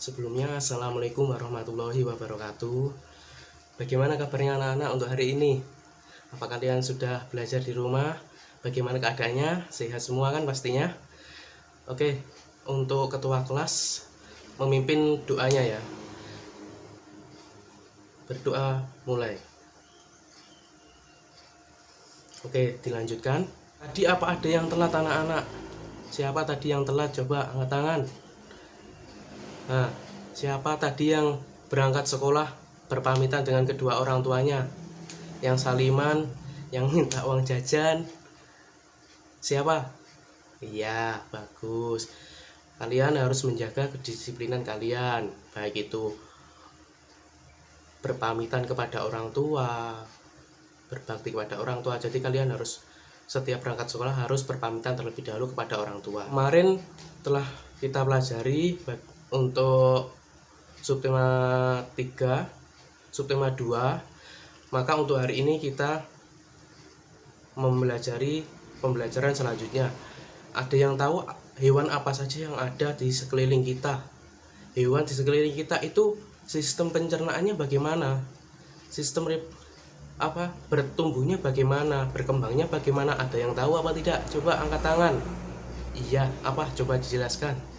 Sebelumnya, Assalamualaikum warahmatullahi wabarakatuh. Bagaimana kabarnya anak-anak untuk hari ini? Apa kalian sudah belajar di rumah? Bagaimana keadaannya? Sehat semua kan pastinya? Oke, untuk ketua kelas memimpin doanya ya. Berdoa mulai. Oke, dilanjutkan. Tadi apa ada yang telat anak-anak? Siapa tadi yang telat? Coba angkat tangan. Nah, siapa tadi yang berangkat sekolah berpamitan dengan kedua orang tuanya? Yang saliman, yang minta uang jajan. Siapa? Iya, bagus. Kalian harus menjaga kedisiplinan kalian, baik itu berpamitan kepada orang tua, berbakti kepada orang tua. Jadi kalian harus setiap berangkat sekolah harus berpamitan terlebih dahulu kepada orang tua. Kemarin telah kita pelajari untuk subtema 3, subtema 2. Maka untuk hari ini kita mempelajari pembelajaran selanjutnya. Ada yang tahu hewan apa saja yang ada di sekeliling kita? Hewan di sekeliling kita itu sistem pencernaannya bagaimana? Sistem bertumbuhnya bagaimana? Berkembangnya bagaimana? Ada yang tahu apa tidak? Coba angkat tangan. Iya, apa? Coba dijelaskan.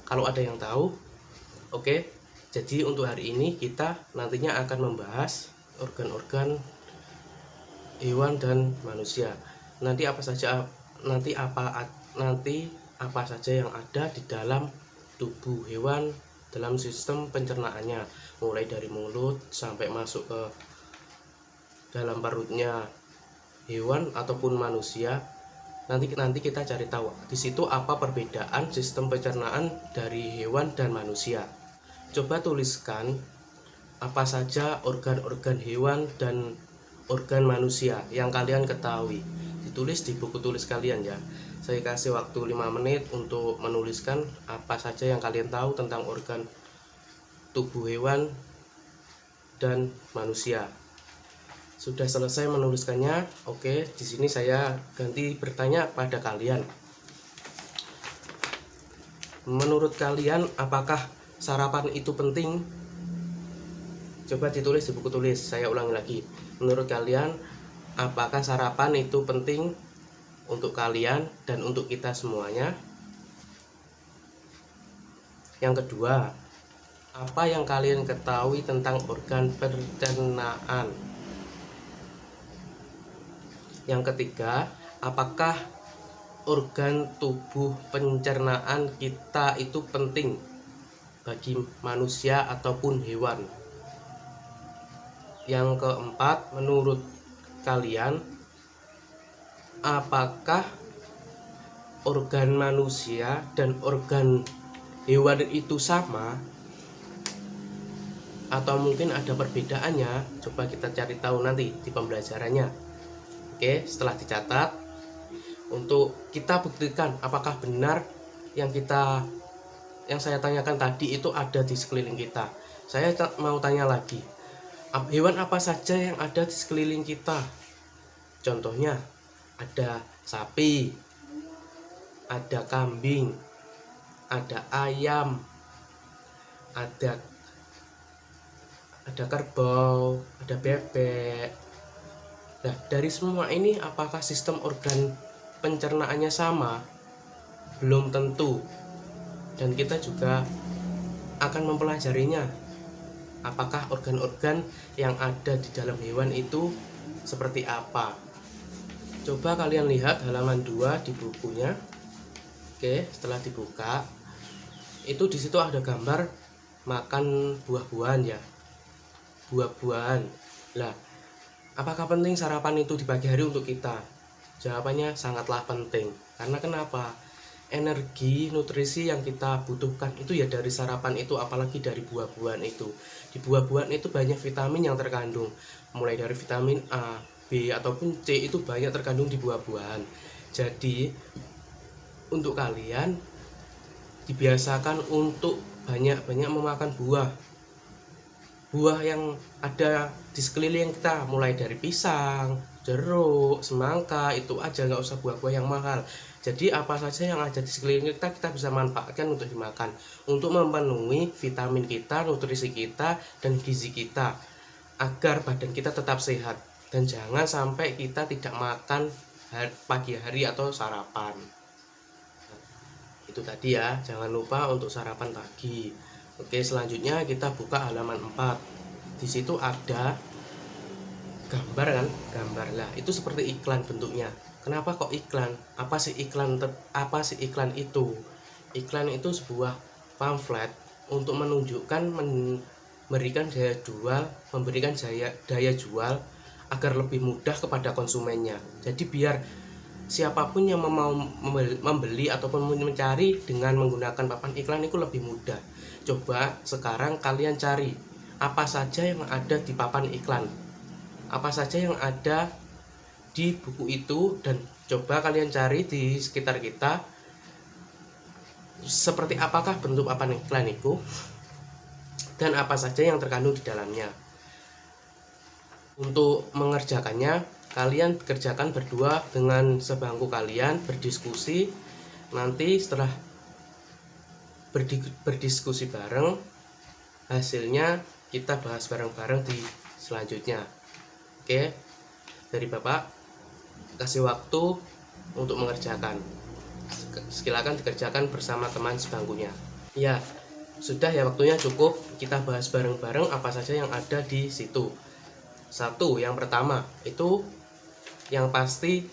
Kalau ada yang tahu, oke. Jadi untuk hari ini kita nantinya akan membahas organ-organ hewan dan manusia. Nanti apa saja yang ada di dalam tubuh hewan dalam sistem pencernaannya, mulai dari mulut sampai masuk ke dalam perutnya hewan ataupun manusia. Nanti kita cari tahu di situ apa perbedaan sistem pencernaan dari hewan dan manusia. Coba tuliskan apa saja organ-organ hewan dan organ manusia yang kalian ketahui. Ditulis di buku tulis kalian ya. Saya kasih waktu 5 menit untuk menuliskan apa saja yang kalian tahu tentang organ tubuh hewan dan manusia. Sudah selesai menuliskannya? Oke, di sini saya ganti bertanya pada kalian. Menurut kalian, apakah sarapan itu penting? Coba ditulis di buku tulis. Saya ulangi lagi. Menurut kalian, apakah sarapan itu penting untuk kalian dan untuk kita semuanya? Yang kedua, apa yang kalian ketahui tentang organ pencernaan? Yang ketiga, apakah organ tubuh pencernaan kita itu penting bagi manusia ataupun hewan? Yang keempat, menurut kalian, apakah organ manusia dan organ hewan itu sama? Atau mungkin ada perbedaannya? Coba kita cari tahu nanti di pembelajarannya. Oke, setelah dicatat, untuk kita buktikan apakah benar yang saya tanyakan tadi itu ada di sekeliling kita. Saya mau tanya lagi, hewan apa saja yang ada di sekeliling kita? Contohnya, ada sapi, ada kambing, ada ayam, ada kerbau, ada bebek. Nah, dari semua ini apakah sistem organ pencernaannya sama? Belum tentu. Dan kita juga akan mempelajarinya. Apakah organ-organ yang ada di dalam hewan itu seperti apa? Coba kalian lihat halaman 2 di bukunya. Oke, setelah dibuka, itu di situ ada gambar makan buah-buahan ya. Buah-buahan. Lah, apakah penting sarapan itu di pagi hari untuk kita? Jawabannya sangatlah penting. Karena kenapa? Energi, nutrisi yang kita butuhkan itu ya dari sarapan itu, apalagi dari buah-buahan itu. Di buah-buahan itu banyak vitamin yang terkandung, mulai dari vitamin A, B, ataupun C itu banyak terkandung di buah-buahan. Jadi untuk kalian dibiasakan untuk banyak-banyak memakan buah yang ada di sekeliling kita, mulai dari pisang, jeruk, semangka, itu aja, nggak usah buah-buah yang mahal. Jadi apa saja yang ada di sekeliling kita bisa manfaatkan untuk dimakan, untuk memenuhi vitamin kita, nutrisi kita, dan gizi kita, agar badan kita tetap sehat. Dan jangan sampai kita tidak makan pagi hari atau sarapan. Itu tadi ya, jangan lupa untuk sarapan pagi. Oke, selanjutnya kita buka halaman 4. Di situ ada gambar kan, gambar lah. Itu seperti iklan bentuknya. Kenapa kok iklan? Apa sih iklan? Apa sih iklan itu? Iklan itu sebuah pamflet untuk menunjukkan, memberikan daya jual agar lebih mudah kepada konsumennya. Jadi biar siapapun yang mau membeli ataupun mencari dengan menggunakan papan iklan itu lebih mudah. Coba sekarang kalian cari apa saja yang ada di papan iklan, apa saja yang ada di buku itu, dan coba kalian cari di sekitar kita seperti apakah bentuk papan iklan itu dan apa saja yang terkandung di dalamnya. Untuk mengerjakannya, kalian kerjakan berdua dengan sebangku kalian, berdiskusi. Nanti setelah berdiskusi bareng, hasilnya kita bahas bareng-bareng di selanjutnya. Oke, dari Bapak kasih waktu untuk mengerjakan. Silakan dikerjakan bersama teman sebangkunya. Ya, sudah ya, waktunya cukup. Kita bahas bareng-bareng apa saja yang ada di situ. Satu, yang pertama itu yang pasti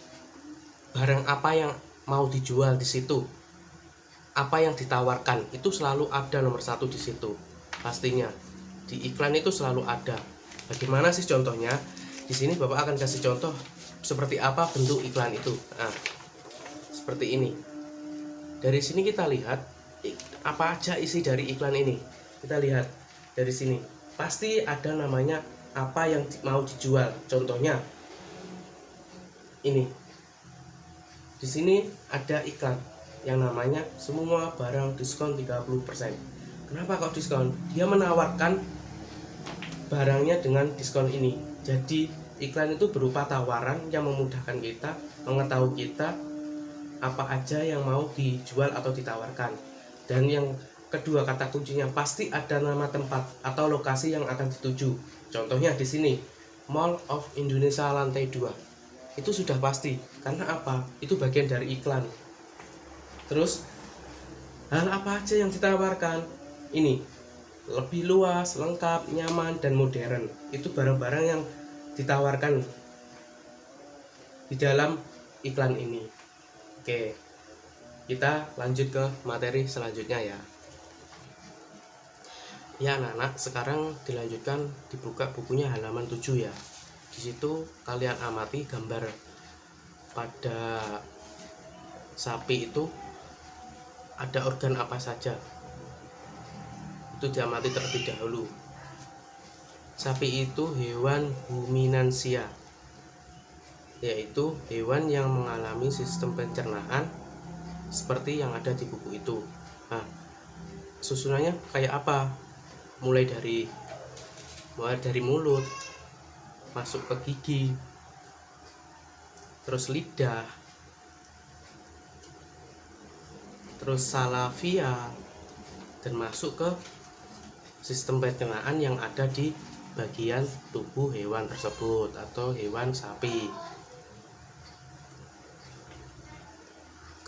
barang apa yang mau dijual di situ, apa yang ditawarkan itu selalu ada nomor satu di situ. Pastinya di iklan itu selalu ada. Bagaimana sih contohnya? Di sini Bapak akan kasih contoh seperti apa bentuk iklan itu. Nah, seperti ini. Dari sini kita lihat apa aja isi dari iklan ini. Kita lihat dari sini. Pasti ada namanya apa yang mau dijual. Contohnya ini. Di sini ada iklan yang namanya semua barang diskon 30%. Kenapa kok diskon? Dia menawarkan barangnya dengan diskon ini. Jadi iklan itu berupa tawaran yang memudahkan kita mengetahui kita apa aja yang mau dijual atau ditawarkan. Dan yang kedua, kata kuncinya pasti ada nama tempat atau lokasi yang akan dituju. Contohnya di sini, Mall of Indonesia lantai 2. Itu sudah pasti. Karena apa? Itu bagian dari iklan. Terus hal apa aja yang ditawarkan? Ini lebih luas, lengkap, nyaman, dan modern. Itu barang-barang yang ditawarkan di dalam iklan ini. Oke, kita lanjut ke materi selanjutnya ya. Ya anak-anak, sekarang dilanjutkan, dibuka bukunya halaman 7 ya. Di situ kalian amati gambar pada sapi itu ada organ apa saja. Itu diamati terlebih dahulu. Sapi itu hewan ruminansia, yaitu hewan yang mengalami sistem pencernaan seperti yang ada di buku itu. Nah, susunannya kayak apa? Mulai dari mulut, masuk ke gigi, terus lidah, terus salivia, dan masuk ke sistem pencernaan yang ada di bagian tubuh hewan tersebut atau hewan sapi.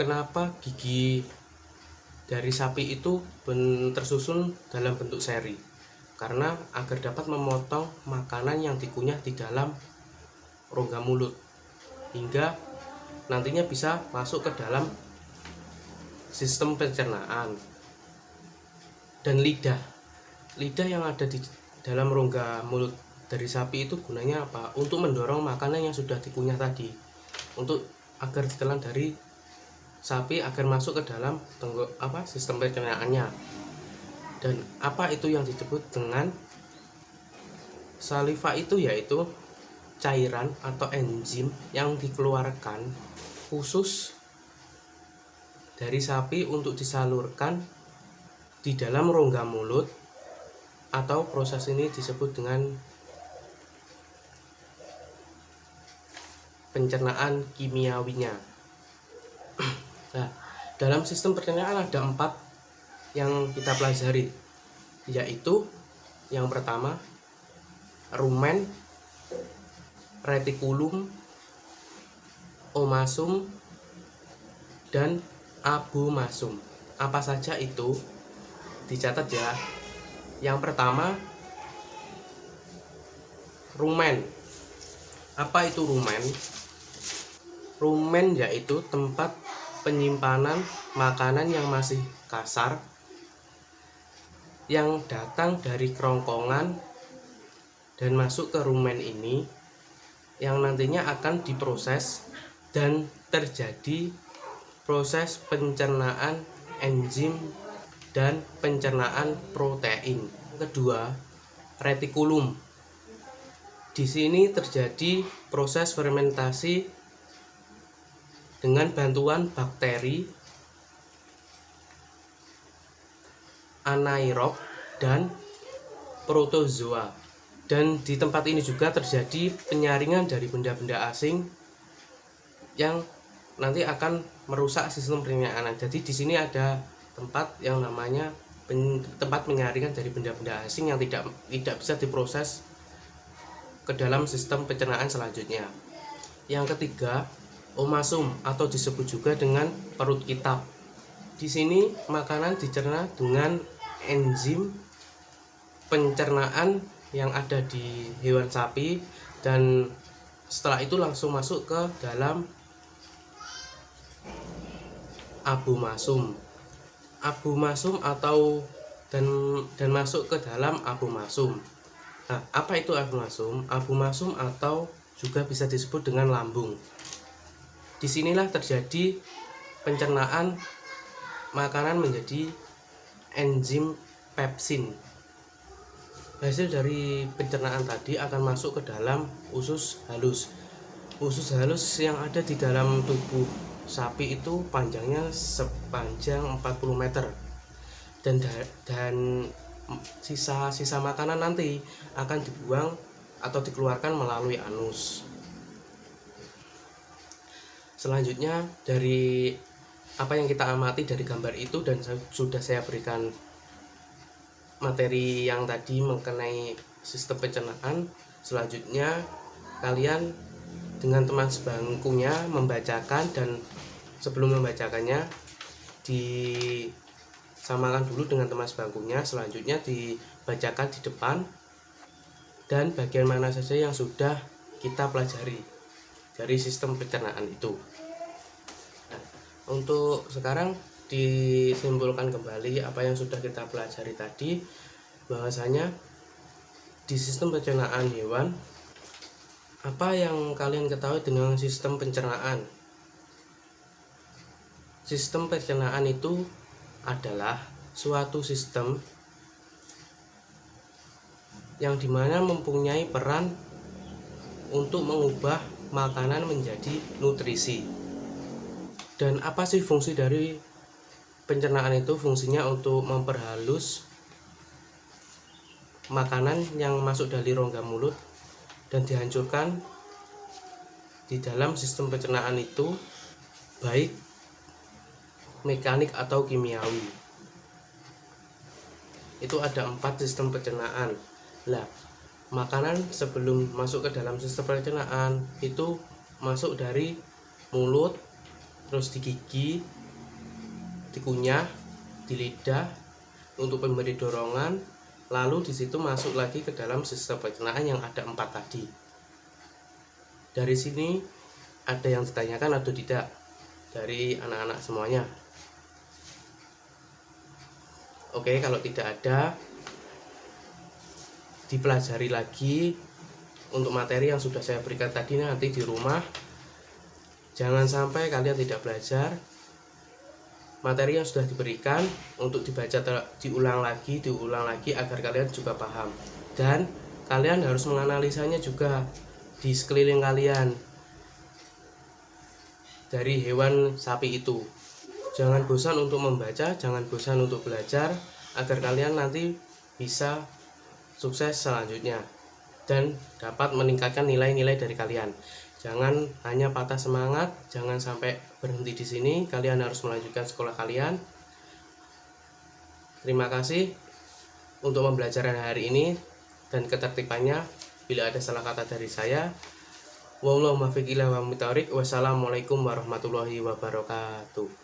Kenapa gigi dari sapi itu tersusun dalam bentuk seri? Karena agar dapat memotong makanan yang dikunyah di dalam rongga mulut hingga nantinya bisa masuk ke dalam sistem pencernaan. Dan lidah yang ada di dalam rongga mulut dari sapi itu gunanya apa? Untuk mendorong makanan yang sudah dikunyah tadi, untuk agar ditelan dari sapi agar masuk ke dalam sistem pencernaannya. Dan apa itu yang disebut dengan saliva? Itu yaitu cairan atau enzim yang dikeluarkan khusus dari sapi untuk disalurkan di dalam rongga mulut, atau proses ini disebut dengan pencernaan kimiawinya. Nah, dalam sistem pencernaan ada 4 yang kita pelajari, yaitu yang pertama rumen, retikulum, omasum, dan abomasum. Apa saja itu? Dicatat ya. Yang pertama rumen. Apa itu rumen? Rumen yaitu tempat penyimpanan makanan yang masih kasar yang datang dari kerongkongan dan masuk ke rumen ini, yang nantinya akan diproses dan terjadi proses pencernaan enzim dan pencernaan protein. Kedua, retikulum. Di sini terjadi proses fermentasi dengan bantuan bakteri anaerob dan protozoa. Dan di tempat ini juga terjadi penyaringan dari benda-benda asing yang nanti akan merusak sistem pencernaan. Jadi di sini ada tempat yang namanya tempat penyaringan dari benda-benda asing yang tidak bisa diproses ke dalam sistem pencernaan selanjutnya. Yang ketiga, omasum atau disebut juga dengan perut kitab. Di sini makanan dicerna dengan enzim pencernaan yang ada di hewan sapi, dan setelah itu langsung masuk ke dalam abomasum. Abomasum atau dan masuk ke dalam abomasum. Nah, apa itu abomasum? Abomasum atau juga bisa disebut dengan lambung. Disinilah terjadi pencernaan makanan menjadi enzim pepsin. Hasil dari pencernaan tadi akan masuk ke dalam usus halus. Usus halus yang ada di dalam tubuh sapi itu panjangnya sepanjang 40 meter. Dan sisa makanan nanti akan dibuang atau dikeluarkan melalui anus. Selanjutnya, dari apa yang kita amati dari gambar itu dan sudah saya berikan materi yang tadi mengenai sistem pencernaan, selanjutnya kalian dengan teman sebangkunya membacakan, dan sebelum membacakannya disamakan dulu dengan teman sebangkunya, selanjutnya dibacakan di depan dan bagian mana saja yang sudah kita pelajari dari sistem pencernaan itu. Nah, untuk sekarang disimpulkan kembali apa yang sudah kita pelajari tadi, bahwasanya di sistem pencernaan hewan, apa yang kalian ketahui dengan sistem pencernaan? Sistem pencernaan itu adalah suatu sistem yang dimana mempunyai peran untuk mengubah makanan menjadi nutrisi. Dan apa sih fungsi dari pencernaan itu? Fungsinya untuk memperhalus makanan yang masuk dari rongga mulut dan dihancurkan di dalam sistem pencernaan itu, baik mekanik atau kimiawi. Itu ada 4 sistem pencernaan. Lah, makanan sebelum masuk ke dalam sistem pencernaan itu masuk dari mulut, terus di gigi, dikunyah, di lidah untuk memberi dorongan, lalu di situ masuk lagi ke dalam sistem pencernaan yang ada 4 tadi. Dari sini ada yang ditanyakan atau tidak dari anak-anak semuanya? Oke, kalau tidak ada, dipelajari lagi untuk materi yang sudah saya berikan tadi nanti di rumah. Jangan sampai kalian tidak belajar materi yang sudah diberikan, untuk dibaca diulang lagi agar kalian juga paham. Dan kalian harus menganalisanya juga di sekeliling kalian dari hewan sapi itu. Jangan bosan untuk membaca, jangan bosan untuk belajar, agar kalian nanti bisa sukses selanjutnya dan dapat meningkatkan nilai-nilai dari kalian. Jangan hanya patah semangat, jangan sampai berhenti di sini, kalian harus melanjutkan sekolah kalian. Terima kasih untuk pembelajaran hari ini dan ketertibannya. Bila ada salah kata dari saya, wallahu muwaffiq ila aqwamit thoriq. Wassalamualaikum warahmatullahi wabarakatuh.